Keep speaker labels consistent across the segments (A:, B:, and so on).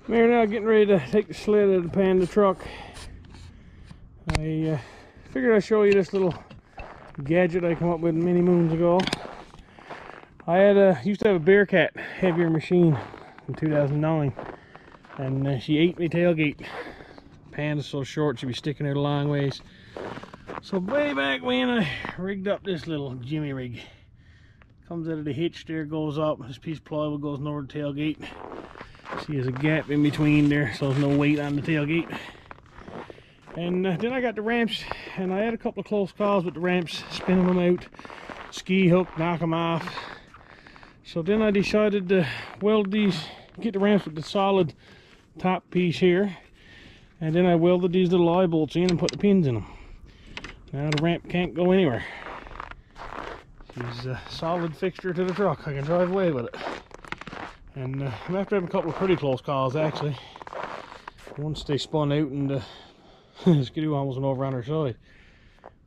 A: We're now getting ready to take the sled out of the Panda truck. I figured I'd show you this little gadget I come up with many moons ago. I used to have a Bearcat heavier machine in 2009, and she ate my tailgate. Panda's so short she'd be sticking out a long ways. So way back when I rigged up this little Jimmy rig. Comes out of the hitch there, goes up, this piece of plywood goes over the tailgate. See, there's a gap in between there, so there's no weight on the tailgate. And then I got the ramps, and I had a couple of close calls with the ramps, spinning them out, ski hook, knock them off. So then I decided to weld these, get the ramps with the solid top piece here, and then I welded these little eye bolts in and put the pins in them. Now the ramp can't go anywhere. She's a solid fixture to the truck. I can drive away with it. And I'm after having a couple of pretty close calls actually. Once they spun out and the skidoo almost went over on her side.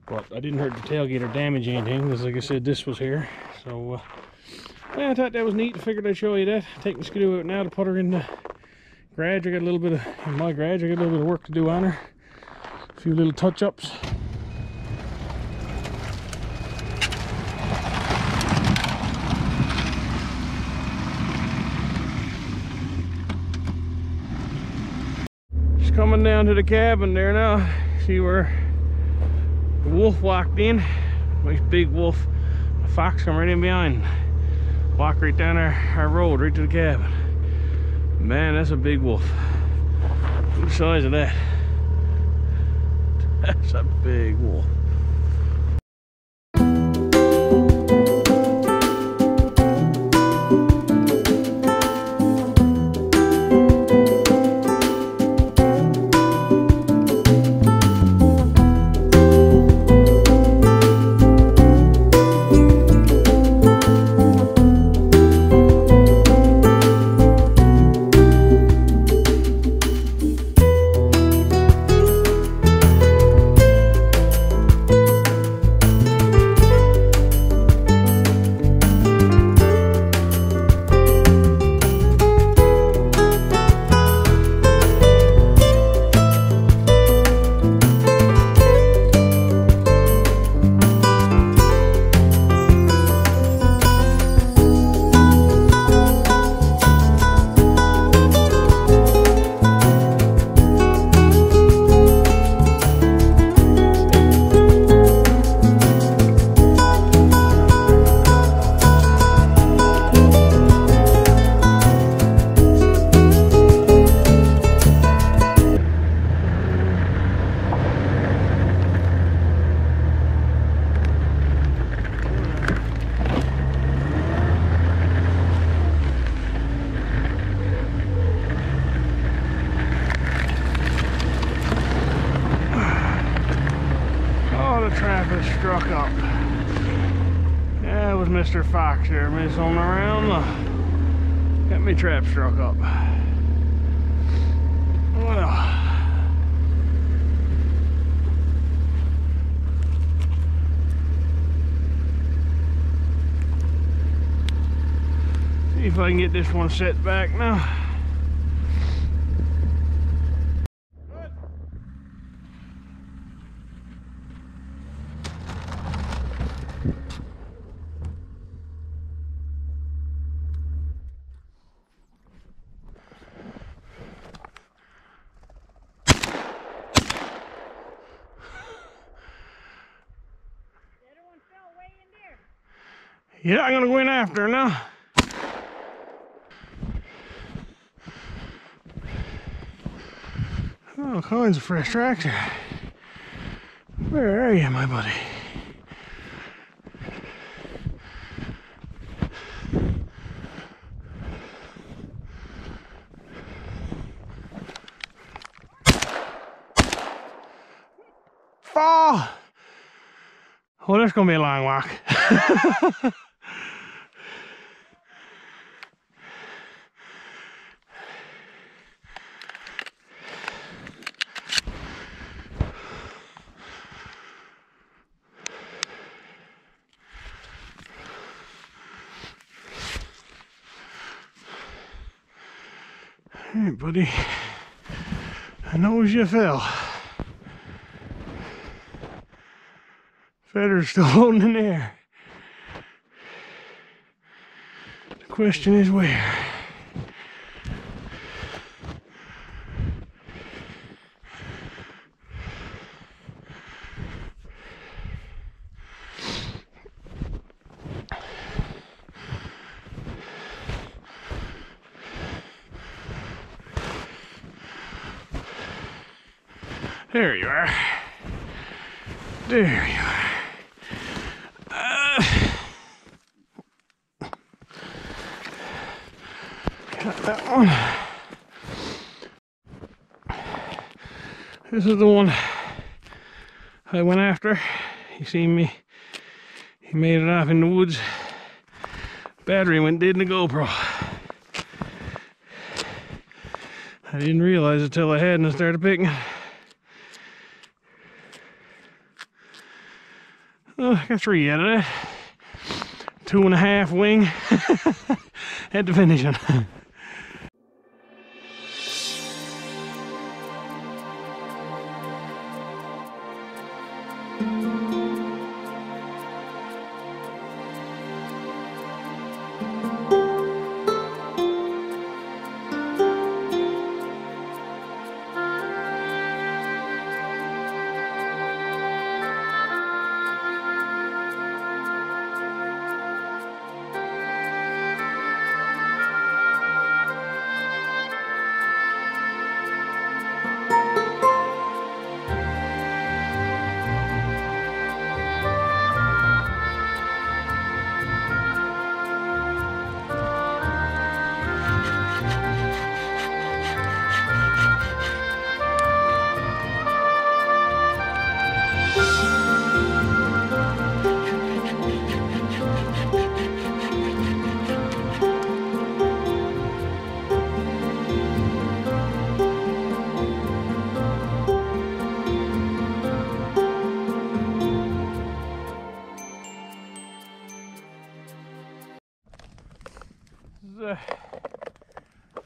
A: But I didn't hurt the tailgate or damage anything, because like I said, this was here. So yeah, I thought that was neat. I figured I'd show you that. Taking the skidoo out now to put her in the garage. I got a little bit of, in my garage, I got a little bit of work to do on her. A few little touch-ups. Coming down to the cabin there now. See where the wolf walked in. Nice big wolf. A fox come right in behind. Walk right down our road right to the cabin. Man, that's a big wolf. Look at the size of that. That's a big wolf. Traffic struck up. Yeah, it was Mr. Fox there missing around. Got me trap struck up. Well, see if I can get this one set back now. Yeah, I'm gonna go in after her now. All kinds of fresh tractor. Where are you, my buddy? Fall! Well, that's gonna be a long walk. Hey, buddy. I knows you fell. Feathers still floating in the air. The question is where? There you are. There you are. Got that one. This is the one I went after. You see me, he made it off in the woods. Battery went dead in the GoPro. I didn't realize it till I had and I started picking. Oh, I got 3 out of that. 2.5 wing. Had to finish it.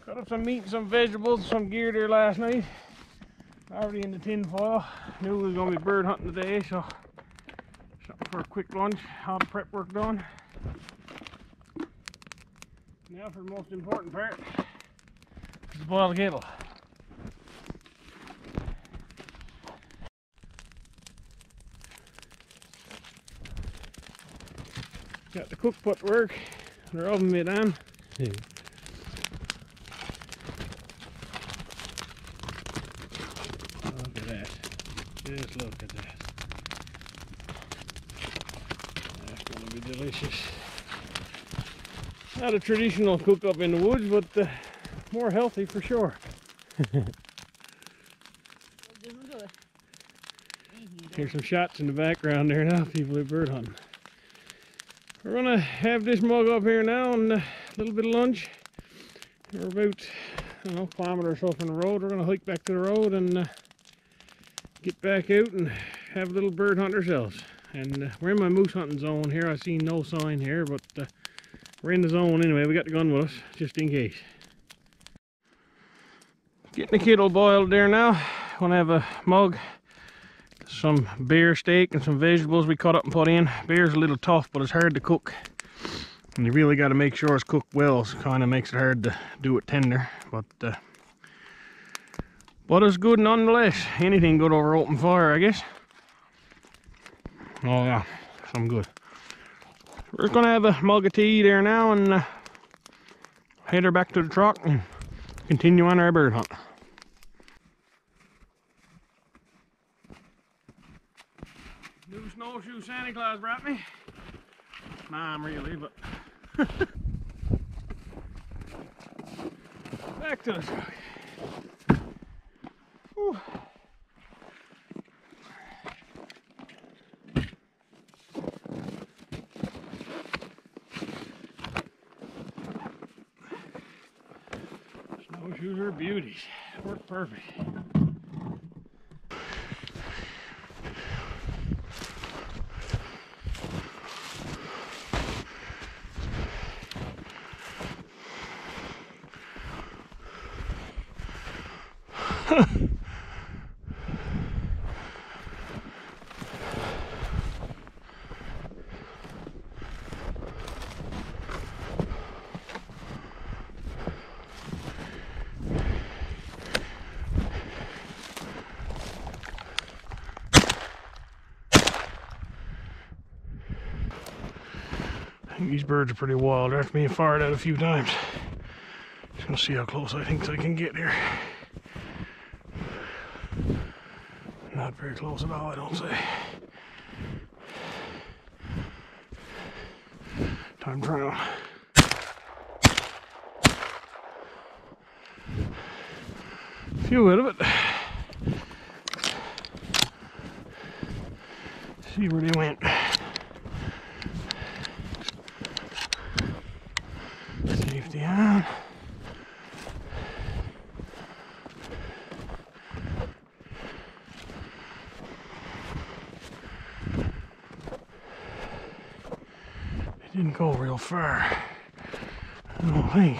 A: Cut up some meat and some vegetables, some gear there last night. Already in the tin foil. Knew we was going to be bird hunting today, so something for a quick lunch. All the prep work done. Now for the most important part, is boil the kettle. Got the cook pot to work, the oven mitt on. Look at that. Just look at that. That's going to be delicious. Not a traditional cook up in the woods, but more healthy for sure. Here's some shots in the background there now, people are bird hunting. We're gonna have this mug up here now and a little bit of lunch. We're about, I don't know, a kilometer or so from the road. We're gonna hike back to the road and get back out and have a little bird hunt ourselves. And we're in my moose hunting zone here. I see no sign here, but we're in the zone anyway. We got the gun with us, just in case. Getting the kettle boiled there now. Gonna have a mug, some bear steak and some vegetables we cut up and put in. Bear's a little tough, but it's hard to cook. And you really got to make sure it's cooked well. It kind of makes it hard to do it tender. But it's good nonetheless. Anything good over open fire, I guess. Oh yeah, some good. We're just going to have a mug of tea there now and head her back to the truck and continue on our bird hunt. New snowshoe Santa Claus brought me. Nah, I'm really, but back to the truck. Whew. Snowshoes are beauties. Work perfect. I think these birds are pretty wild after being fired at a few times. Just gonna see how close I think I can get here. Not very close at all, I don't say. Time to try on. A few out of it. See where they went. Safety on. It didn't go real far. I don't think.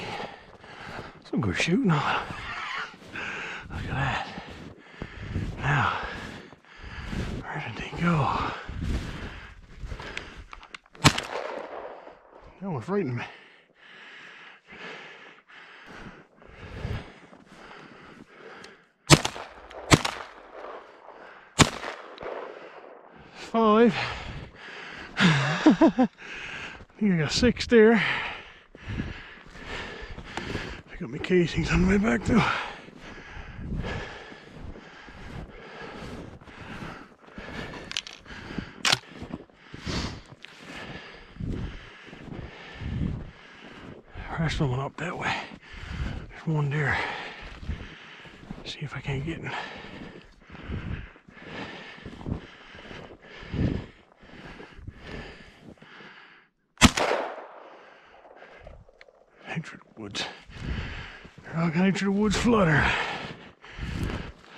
A: Some good shooting on it. Look at that. Now, where did they go? That one frightened me. Five. I think I got 6 there. I got my casings on my back too. The rest of them went up that way. There's one there. See if I can't get in. Through the woods. They're all going through the woods flutter.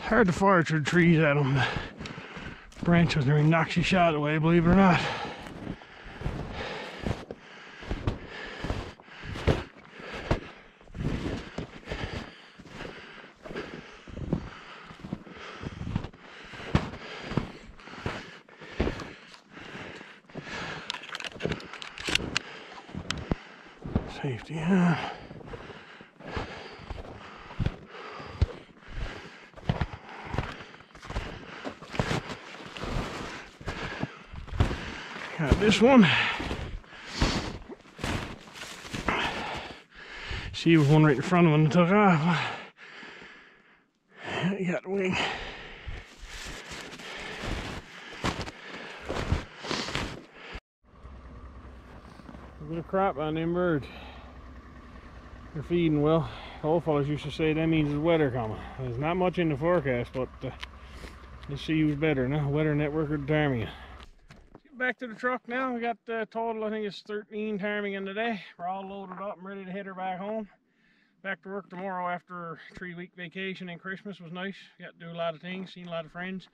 A: Hard to fire through the trees at them. The branches nearly knocks your shot away, believe it or not. Safety on. Got this one. See, was one right in front of him and took off. You got the wing. A bit of crap on them birds. They're feeding well. Old fellas used to say that means there's weather coming. There's not much in the forecast, but let's see who's better now, weather network or ptarmigan. Get back to the truck now. We got total, I think it's 13 ptarmigan today. We're all loaded up and ready to head her back home. Back to work tomorrow after a 3-week vacation, and Christmas was nice. Got to do a lot of things, seen a lot of friends.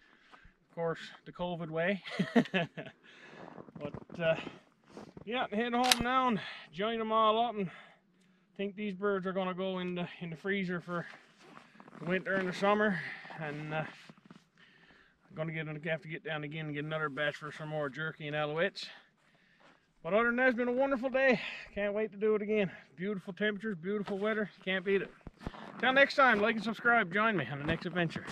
A: Of course, the COVID way. But yeah, head home now and join them all up. And I think these birds are going to go in the freezer for the winter and the summer, and I'm going to have to get down again and get another batch for some more jerky and alouettes. But other than that, it's been a wonderful day. Can't wait to do it again. Beautiful temperatures, beautiful weather. Can't beat it. Till next time, like and subscribe. Join me on the next adventure.